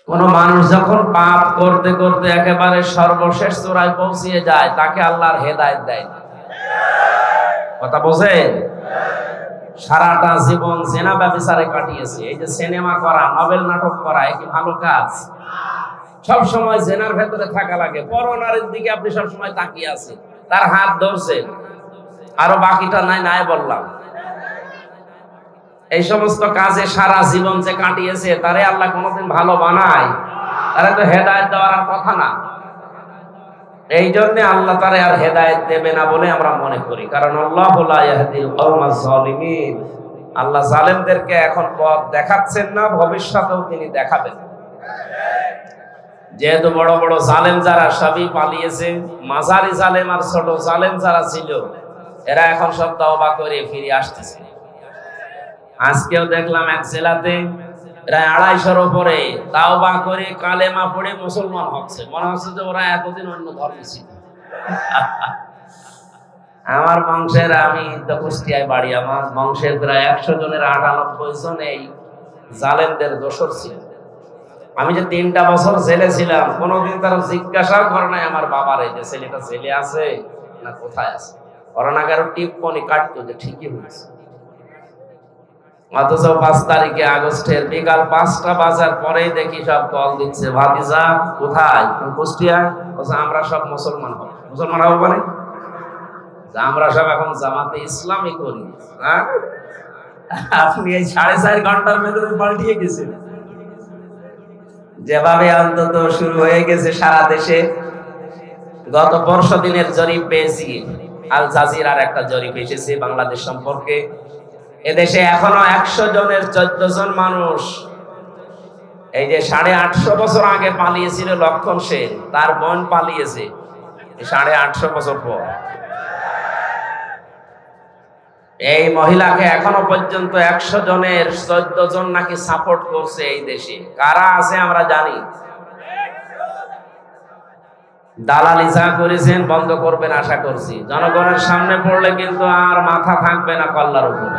কোন মানুষ যখন পাপ করতে করতে একেবারে সর্বশেষ চূড়ায় পৌঁছিয়ে যায়, তাকে আল্লাহর হেদায়েত দেয় না। কথা বোঝেন? সারাটা জীবন জেনা ব্যভিচারে কাটিয়েছে, এই যে সিনেমা করা, নভেল নাটক করা, এ কি ভালো কাজ? সব সময় জেনার ভেতরে থাকা লাগে। পরনারীর দিকে আপনি সব সময় তাকিয়ে আছেন, তার হাত ধরছেন, আরো বাকিটা নাই বললাম। এই সমস্ত কাজে সারা জীবন যে কাটিয়েছে, তারে আল্লাহ কোনোদিন ভালো বানায়? তারে তো হেদায়েত দেওয়ার কথা না। এই জন্য আল্লাহ তারে আর হেদায়েত দেবে না বলে আমরা মনে করি, কারণ আল্লাহু লা ইয়াহদিল কওমাজ জালিমিন। আল্লাহ জালেমদেরকে এখন পথ দেখাচ্ছেন না, ভবিষ্যতেও তিনি দেখাবেন। যেহেতু বড় বড় জালেম যারা সবই পালিয়েছে, মাঝারি জালেম আর ছোট জালেম যারা ছিল, এরা এখন সব তওবা করে ফিরে আসতেছে। আজকেও দেখলাম এক জেলাতে প্রায় 250-র উপরে তাওবা করে কালেমা পড়ে মুসলমান হচ্ছে। মনে হচ্ছে যে ওরা এতদিন অন্য ধর্ম ছিল। আমার বংশের, আমি তো কুষ্টিয়ায় বাড়ি, আমার বংশের প্রায় 100 জনের 98 জন এই জালেমদের দোসর ছিল। আমি যে 3টা বছর জেলে ছিলাম, কোনোদিন তারা জিজ্ঞাসা করে নাই আমার বাবার এই যে ছেলেটা জেলে আছে না কোথায় আছে। করোনাগার টিপ্পনি কাটতো যে ঠিকই হয়েছে। অথচ 5 তারিখে আগস্টের বিকাল 5টা বাজার পরেই দেখি সব কল দিচ্ছে, ভাতিজা কোথায়? কুষ্টিয়া। আমরা সব মুসলমান হব। মুসলমান হবো মানে আমরা সব এখন জামাতে ইসলামী করি। হ্যাঁ, আপনি এই 4.5 ঘন্টার ভেতরে পাল্টিয়ে গেছেন। যেভাবে অন্তত শুরু হয়ে গেছে সারা দেশে। গত পরশু দিনের জরিপ পেয়েছি, আল জাজিরার একটা জরিপ এসেছে বাংলাদেশ সম্পর্কে। এদেশে এখনো 100 জনের 14 জন মানুষ, এই যে 850 বছর আগে পালিয়েছিল লক্ষণ সেন, তার বোন পালিয়েছে 850 বছর পর। এই মহিলাকে এখনো পর্যন্ত 100 জনের 14 জন নাকি সাপোর্ট করছে এই দেশে। কারা আছে আমরা জানি। দালালি যা করেছেন বন্ধ করবেন আশা করছি। জনগণের সামনে পড়লে কিন্তু আর মাথা থাকবে না কল্লার উপর।